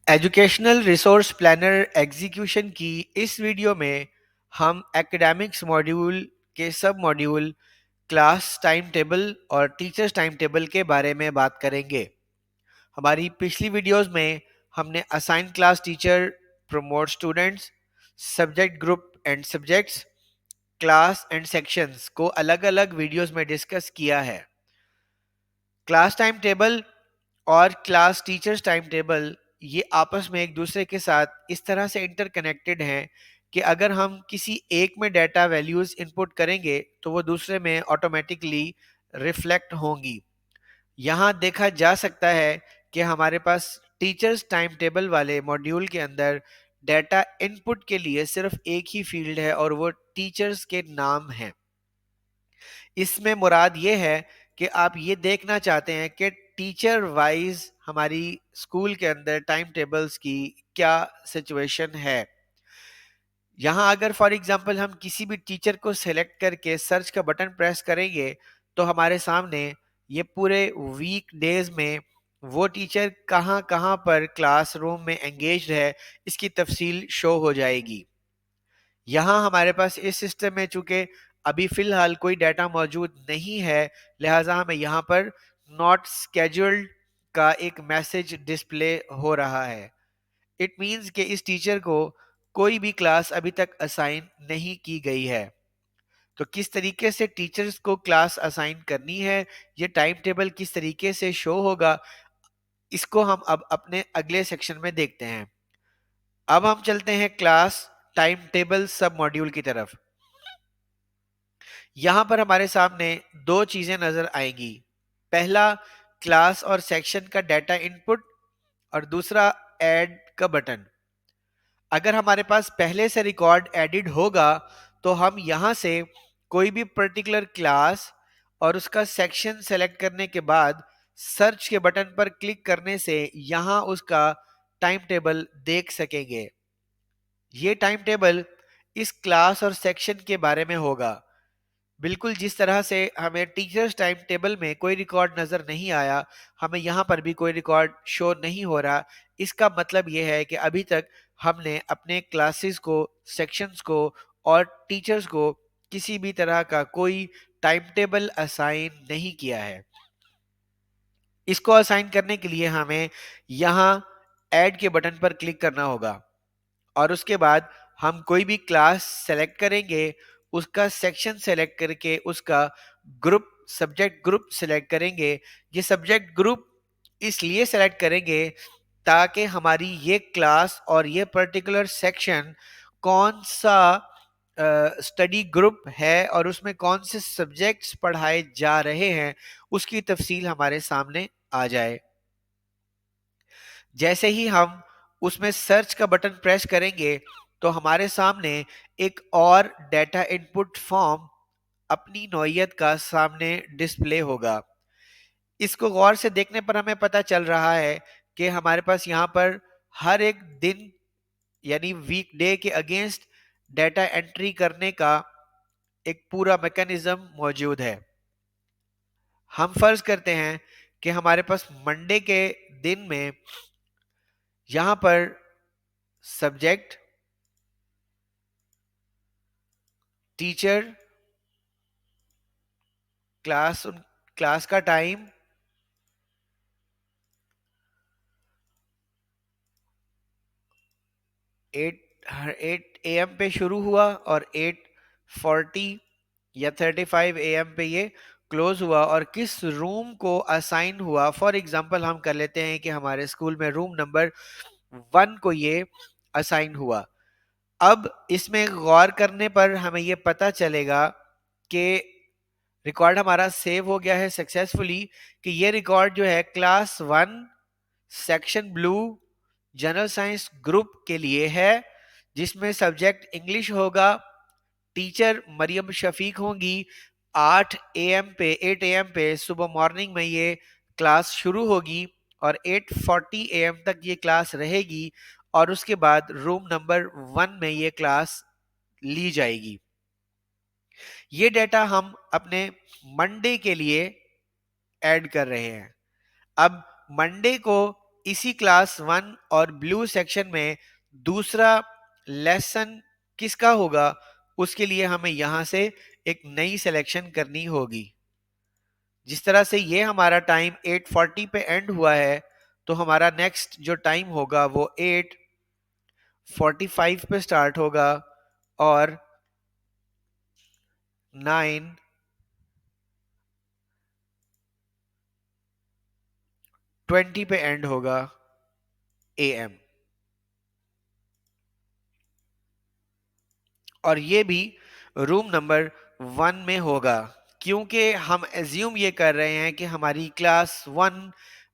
Educational resource planner execution کی اس video میں ہم ایکڈیمکس ماڈیول کے سب ماڈیول کلاس ٹائم ٹیبل اور ٹیچرز ٹائم ٹیبل کے بارے میں بات کریں گے۔ ہماری پچھلی ویڈیوز میں ہم نے assign class teacher, promote students, subject group and subjects, class and sections کو الگ الگ ویڈیوز میں ڈسکس کیا ہے۔ کلاس ٹائم ٹیبل اور کلاس ٹیچرز ٹائم ٹیبل یہ آپس میں ایک دوسرے کے ساتھ اس طرح سے انٹر کنیکٹڈ ہیں کہ اگر ہم کسی ایک میں ڈیٹا ویلیوز انپٹ کریں گے تو وہ دوسرے میں آٹومیٹکلی ریفلیکٹ ہوں گی۔ یہاں دیکھا جا سکتا ہے کہ ہمارے پاس ٹیچرز ٹائم ٹیبل والے ماڈیول کے اندر ڈیٹا انپٹ کے لیے صرف ایک ہی فیلڈ ہے اور وہ ٹیچرز کے نام ہیں۔ اس میں مراد یہ ہے کہ آپ یہ دیکھنا چاہتے ہیں کہ ٹیچر وائز ہماری اسکول کے اندر ٹائم ٹیبلز کی کیا سچویشن ہے۔ یہاں اگر فار ایگزامپل ہم کسی بھی ٹیچر کو سلیکٹ کر کے سرچ کا بٹن پریس کریں گے تو ہمارے سامنے یہ پورے ویک ڈیز میں وہ ٹیچر کہاں کہاں پر کلاس روم میں انگیجڈ ہے اس کی تفصیل شو ہو جائے گی۔ یہاں ہمارے پاس اس سسٹم میں چونکہ ابھی فی الحال کوئی ڈیٹا موجود نہیں ہے، لہٰذا ہمیں یہاں پر ناٹ اسکیجولڈ کا ایک میسج ڈسپلے ہو رہا ہے۔ اٹ مینز کہ اس ٹیچر کو کوئی بھی کلاس ابھی تک اسائن نہیں کی گئی ہے۔ تو کس طریقے سے ٹیچرز کو کلاس اسائن کرنی ہے، یہ ٹائم ٹیبل کس طریقے سے شو ہوگا، اس کو ہم اب اپنے اگلے سیکشن میں دیکھتے ہیں۔ اب ہم چلتے ہیں کلاس ٹائم ٹیبل سب ماڈیول کی طرف۔ یہاں پر ہمارے سامنے دو چیزیں نظر آئیں گی، پہلا کلاس اور سیکشن کا ڈیٹا انپٹ اور دوسرا ایڈ کا بٹن۔ اگر ہمارے پاس پہلے سے ریکارڈ ایڈڈ ہوگا تو ہم یہاں سے کوئی بھی پرٹیکولر کلاس اور اس کا سیکشن سلیکٹ کرنے کے بعد سرچ کے بٹن پر کلک کرنے سے یہاں اس کا ٹائم ٹیبل دیکھ سکیں گے۔ یہ ٹائم ٹیبل اس کلاس اور سیکشن کے بارے میں ہوگا، بالکل جس طرح سے ہمیں ٹیچرز ٹائم ٹیبل میں کوئی ریکارڈ نظر نہیں آیا، ہمیں یہاں پر بھی کوئی ریکارڈ شو نہیں ہو رہا۔ اس کا مطلب یہ ہے کہ ابھی تک ہم نے اپنے کلاسز کو، سیکشنز کو اور ٹیچرز کو کسی بھی طرح کا کوئی ٹائم ٹیبل اسائن نہیں کیا ہے۔ اس کو اسائن کرنے کے لیے ہمیں یہاں ایڈ کے بٹن پر کلک کرنا ہوگا اور اس کے بعد ہم کوئی بھی کلاس سلیکٹ کریں گے، اس کا سیکشن سلیکٹ کر کے اس کا گروپ، سبجیکٹ گروپ سلیکٹ کریں گے۔ یہ سبجیکٹ گروپ اس لیے سلیکٹ کریں گے تاکہ ہماری یہ کلاس اور یہ پرٹیکولر سیکشن کون سا اسٹڈی گروپ ہے اور اس میں کون سے سبجیکٹس پڑھائے جا رہے ہیں اس کی تفصیل ہمارے سامنے آ جائے۔ جیسے ہی ہم اس میں سرچ کا بٹن پریس کریں گے تو ہمارے سامنے ایک اور ڈیٹا انپٹ فارم اپنی نوعیت کا سامنے ڈسپلے ہوگا۔ اس کو غور سے دیکھنے پر ہمیں پتہ چل رہا ہے کہ ہمارے پاس یہاں پر ہر ایک دن یعنی ویک ڈے کے اگینسٹ ڈیٹا انٹری کرنے کا ایک پورا میکانزم موجود ہے۔ ہم فرض کرتے ہیں کہ ہمارے پاس منڈے کے دن میں یہاں پر سبجیکٹ، ٹیچر، کلاس کا ٹائم، ایٹ اے ایم پہ شروع ہوا اور 8:40 یا 35 اے ایم پہ یہ کلوز ہوا، اور کس روم کو اسائن ہوا۔ فار ایگزامپل ہم کر لیتے ہیں کہ ہمارے اسکول میں روم نمبر 1 کو یہ اسائن ہوا۔ اب اس میں غور کرنے پر ہمیں یہ پتہ چلے گا کہ ریکارڈ ہمارا سیو ہو گیا ہے سکسیسفلی، کہ یہ ریکارڈ جو ہے class 1 section below general science group کے لیے ہے، جس میں سبجیکٹ انگلش ہوگا، ٹیچر مریم شفیق ہوں گی۔ 8 اے ایم پہ صبح مارننگ میں یہ کلاس شروع ہوگی اور 8:40 اے ایم تک یہ کلاس رہے گی، اور اس کے بعد روم نمبر 1 میں یہ کلاس لی جائے گی۔ یہ ڈیٹا ہم اپنے منڈے کے لیے ایڈ کر رہے ہیں۔ اب منڈے کو اسی کلاس 1 اور بلو سیکشن میں دوسرا لیسن کس کا ہوگا، اس کے لیے ہمیں یہاں سے ایک نئی سلیکشن کرنی ہوگی. جس طرح سے یہ ہمارا ٹائم 8:40 پہ اینڈ ہوا ہے، تو ہمارا نیکسٹ جو ٹائم ہوگا وہ 8:45 پہ سٹارٹ ہوگا اور 9:20 پہ اینڈ ہوگا AM. اور یہ بھی روم نمبر 1 میں ہوگا، کیونکہ ہم ایزیوم یہ کر رہے ہیں کہ ہماری کلاس 1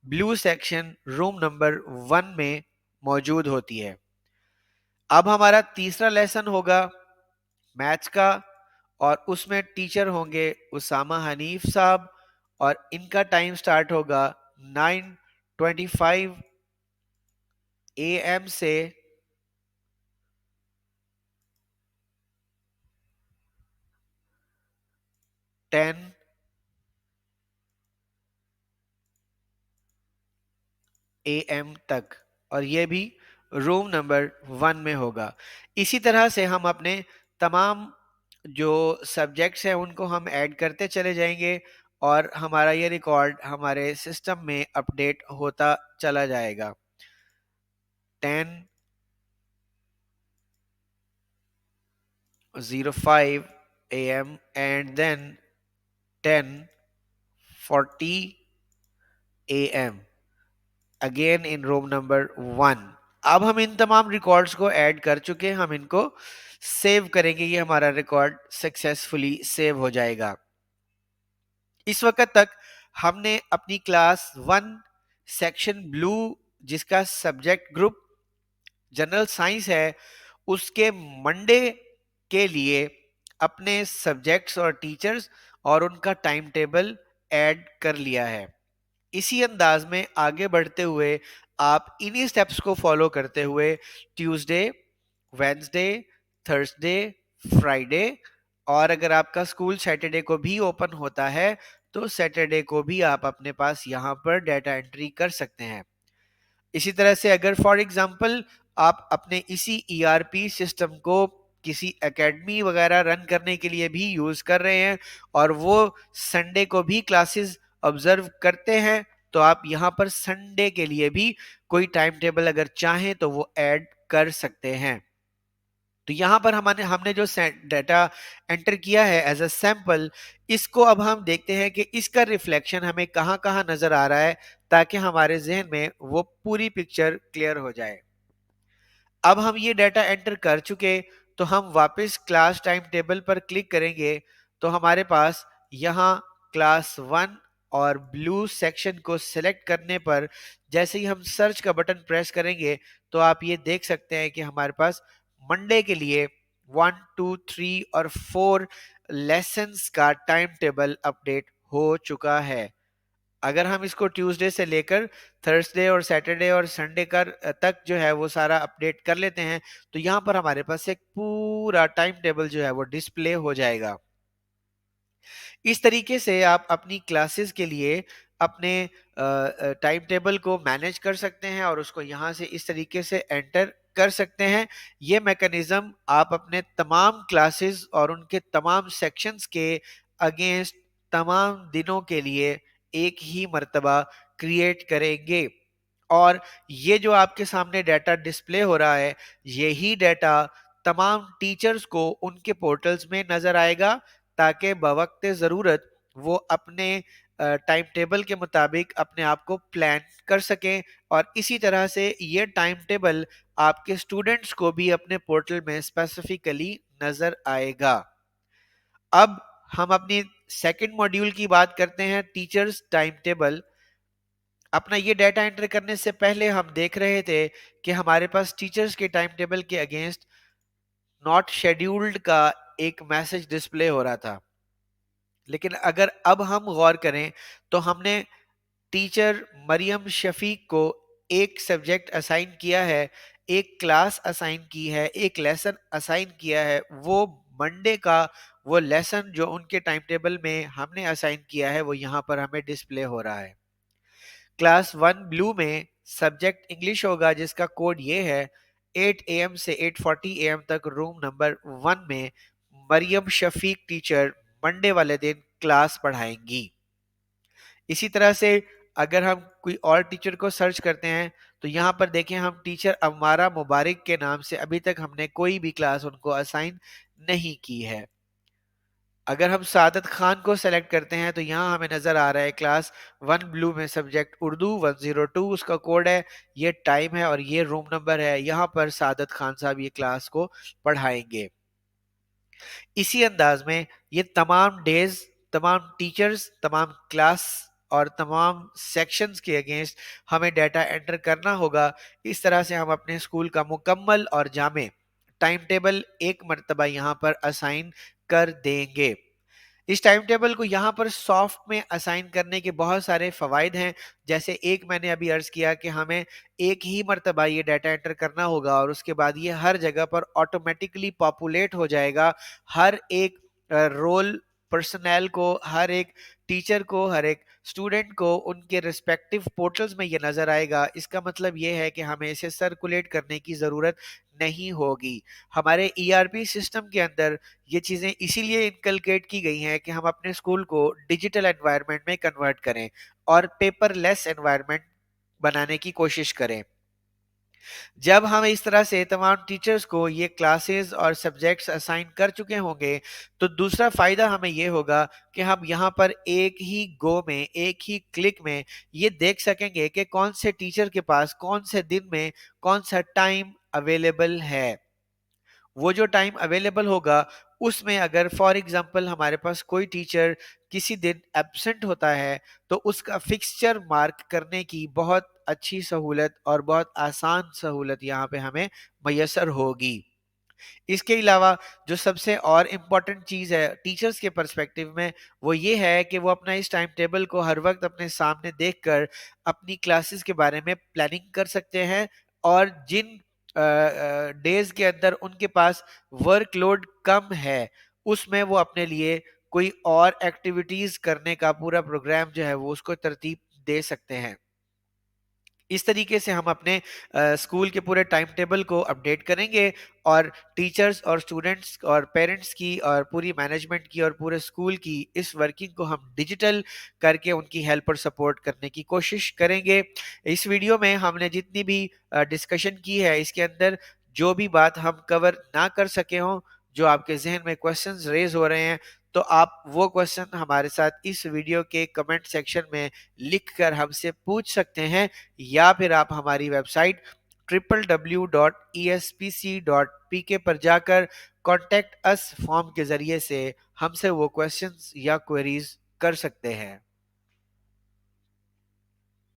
بلو سیکشن روم نمبر 1 میں موجود ہوتی ہے. اب ہمارا تیسرا لیسن ہوگا میتھس کا، اور اس میں ٹیچر ہوں گے اسامہ حنیف صاحب، اور ان کا ٹائم سٹارٹ ہوگا 9:25 AM سے 10 AM تک، اور یہ بھی روم نمبر 1 میں ہوگا. اسی طرح سے ہم اپنے تمام جو سبجیکٹس ہیں ان کو ہم ایڈ کرتے چلے جائیں گے، اور ہمارا یہ ریکارڈ ہمارے سسٹم میں اپڈیٹ ہوتا چلا جائے گا. 10:05 AM and then 10:40 AM again in room number 1. اب ہم ان تمام ریکارڈز کو ایڈ کر چکے، ہم ان کو سیو کریں گے. یہ ہمارا ریکارڈ سکسیسفلی سیو ہو جائے گا. اس وقت تک ہم نے اپنی کلاس 1 سیکشن بلو، جس کا سبجیکٹ گروپ جنرل سائنس ہے، اس کے منڈے کے لیے اپنے سبجیکٹس اور ٹیچرز اور ان کا ٹائم ٹیبل ایڈ کر لیا ہے. اسی انداز میں آگے بڑھتے ہوئے آپ انہی سٹیپس کو فالو کرتے ہوئے ٹیوزڈے، وینسڈے، تھرسڈے، فرائیڈے، اور اگر آپ کا اسکول سیٹرڈے کو بھی اوپن ہوتا ہے تو سیٹرڈے کو بھی آپ اپنے پاس یہاں پر ڈیٹا انٹری کر سکتے ہیں. اسی طرح سے اگر فار ایگزامپل آپ اپنے اسی ERP سسٹم کو کسی اکیڈمی وغیرہ رن کرنے کے لیے بھی یوز کر رہے ہیں اور وہ سنڈے کو بھی کلاسز آبزرو کرتے ہیں، تو آپ یہاں پر سنڈے کے لیے بھی کوئی ٹائم ٹیبل اگر چاہیں تو وہ ایڈ کر سکتے ہیں. تو یہاں پر ہم نے جو ڈیٹا انٹر کیا ہے ایز اے سیمپل، اس کو اب ہم دیکھتے ہیں کہ اس کا ریفلیکشن ہمیں کہاں کہاں نظر آ رہا ہے، تاکہ ہمارے ذہن میں وہ پوری پکچر کلیئر ہو جائے. اب ہم یہ ڈیٹا انٹر کر چکے، تو ہم واپس کلاس ٹائم ٹیبل پر کلک کریں گے، تو ہمارے پاس یہاں کلاس 1 اور بلو سیکشن کو سلیکٹ کرنے پر جیسے ہی ہم سرچ کا بٹن پریس کریں گے تو آپ یہ دیکھ سکتے ہیں کہ ہمارے پاس منڈے کے لیے 1 2 3 اور 4 لیسنز کا ٹائم ٹیبل اپڈیٹ ہو چکا ہے. اگر ہم اس کو ٹیوزڈے سے لے کر تھرسڈے اور سیٹرڈے اور سنڈے تک جو ہے وہ سارا اپڈیٹ کر لیتے ہیں، تو یہاں پر ہمارے پاس ایک پورا ٹائم ٹیبل جو ہے وہ ڈسپلے ہو جائے گا. اس طریقے سے آپ اپنی کلاسز کے لیے اپنے ٹائم ٹیبل کو مینیج کر سکتے ہیں اور اس کو یہاں سے اس طریقے سے انٹر کر سکتے ہیں. یہ میکنزم آپ اپنے تمام کلاسز اور ان کے تمام سیکشنز کے اگینسٹ تمام دنوں کے لیے ایک ہی مرتبہ کریٹ کریں گے. اور یہ جو آپ کے سامنے ڈیٹا ڈسپلے ہو رہا ہے، یہی ڈیٹا تمام ٹیچرز کو ان کے پورٹلز میں نظر آئے گا، تاکہ بوقت ضرورت وہ اپنے ٹائم ٹیبل کے مطابق اپنے آپ کو پلان کر سکیں. اور اسی طرح سے یہ ٹائم ٹیبل آپ کے اسٹوڈنٹس کو بھی اپنے پورٹل میں اسپیسیفکلی نظر آئے گا. اب ہم اپنی سیکنڈ ماڈیول کی بات کرتے ہیں، ٹیچرز ٹائم ٹیبل. اپنا یہ ڈیٹا انٹر کرنے سے پہلے ہم دیکھ رہے تھے کہ ہمارے پاس ٹیچرز کے ٹائم ٹیبل کے اگینسٹ ناٹ شیڈیولڈ کا ایک میسج ڈسپلے ہو رہا تھا. لیکن اگر اب ہم غور کریں تو ہم نے ٹیچر مریم شفیق کو ایک سبجیکٹ اسائن کیا ہے، ایک کلاس اسائن کی ہے، ایک لیسن اسائن کیا ہے. وہ منڈے کا وہ لیسن جو ان کے ٹائم ٹیبل میں ہم نے اسائن کیا ہے وہ یہاں پر ہمیں ڈسپلے ہو رہا ہے. کلاس 1 بلو میں سبجیکٹ انگلش ہوگا جس کا کوڈ یہ ہے 8 AM سے 8:40 AM تک روم نمبر 1 میں مریم شفیق ٹیچر منڈے والے دن کلاس پڑھائیں گی۔ اسی طرح سے اگر ہم کوئی اور ٹیچر کو سرچ کرتے ہیں تو یہاں پر دیکھیں ہم ٹیچر امارہ مبارک کے نام سے ابھی تک ہم نے کوئی بھی کلاس ان کو اسائن نہیں کی ہے۔ اگر ہم سعادت خان کو سیلیکٹ کرتے ہیں تو یہاں ہمیں نظر آ رہا ہے کلاس 1 بلو میں سبجیکٹ اردو 102 اس کا کوڈ ہے، یہ ٹائم ہے اور یہ روم نمبر ہے، یہاں پر سعادت خان صاحب یہ کلاس کو پڑھائیں گے۔ اسی انداز میں یہ تمام ڈیز، تمام ٹیچرز، تمام کلاس اور تمام سیکشنز کے اگینسٹ ہمیں ڈیٹا انٹر کرنا ہوگا۔ اس طرح سے ہم اپنے اسکول کا مکمل اور جامع ٹائم ٹیبل ایک مرتبہ یہاں پر اسائن کر دیں گے۔ اس ٹائم ٹیبل کو یہاں پر سافٹ میں اسائن کرنے کے بہت سارے فوائد ہیں، جیسے ایک میں نے ابھی عرض کیا کہ ہمیں ایک ہی مرتبہ یہ ڈیٹا انٹر کرنا ہوگا اور اس کے بعد یہ ہر جگہ پر آٹومیٹکلی پاپولیٹ ہو جائے گا۔ ہر ایک رول پرسنل کو، ہر ایک ٹیچر کو، ہر ایک اسٹوڈنٹ کو ان کے ریسپیکٹو پورٹلز میں یہ نظر آئے گا۔ اس کا مطلب یہ ہے کہ ہمیں اسے سرکولیٹ کرنے کی ضرورت نہیں ہوگی۔ ہمارے ERP سسٹم کے اندر یہ چیزیں اسی لیے انکلکیٹ کی گئی ہیں کہ ہم اپنے اسکول کو ڈیجیٹل انوائرمنٹ میں کنورٹ کریں اور پیپر لیس انوائرمنٹ بنانے کی کوشش کریں۔ جب ہم اس طرح سے تمام ٹیچرز کو یہ کلاسز اور سبجیکٹس اسائن کر چکے ہوں گے تو دوسرا فائدہ ہمیں یہ ہوگا کہ ہم یہاں پر ایک ہی گو میں، ایک ہی کلک میں یہ دیکھ سکیں گے کہ کون سے ٹیچر کے پاس کون سے دن میں کون سا ٹائم اویلیبل ہے۔ وہ جو ٹائم اویلیبل ہوگا اس میں اگر فار ایگزامپل ہمارے پاس کوئی ٹیچر کسی دن ایبسنٹ ہوتا ہے تو اس کا فکسچر مارک کرنے کی بہت اچھی سہولت اور بہت آسان سہولت یہاں پہ ہمیں میسر ہوگی۔ اس کے علاوہ جو سب سے اور امپورٹنٹ چیز ہے ٹیچرز کے پرسپیکٹیو میں وہ یہ ہے کہ وہ اپنا اس ٹائم ٹیبل کو ہر وقت اپنے سامنے دیکھ کر اپنی کلاسز کے بارے میں پلاننگ کر سکتے ہیں، اور جن ڈیز کے اندر ان کے پاس ورک لوڈ کم ہے اس میں وہ اپنے لیے کوئی اور ایکٹیویٹیز کرنے کا پورا پروگرام جو ہے وہ اس کو ترتیب دے سکتے ہیں۔ اس طریقے سے ہم اپنے اسکول کے پورے ٹائم ٹیبل کو اپڈیٹ کریں گے اور ٹیچرز اور اسٹوڈنٹس اور پیرنٹس کی اور پوری مینجمنٹ کی اور پورے اسکول کی اس ورکنگ کو ہم ڈیجیٹل کر کے ان کی ہیلپ اور سپورٹ کرنے کی کوشش کریں گے۔ اس ویڈیو میں ہم نے جتنی بھی ڈسکشن کی ہے اس کے اندر جو بھی بات ہم کور نہ کر سکے ہوں، جو آپ کے ذہن میں کوسچنز ریز ہو رہے ہیں، تو آپ وہ کوسچن ہمارے ساتھ اس ویڈیو کے کمنٹ سیکشن میں لکھ کر ہم سے پوچھ سکتے ہیں، یا پھر آپ ہماری ویب سائٹ www.espc.pk پر جا کر کانٹیکٹ اس فارم کے ذریعے سے ہم سے وہ کوسچنز یا کوئریز کر سکتے ہیں۔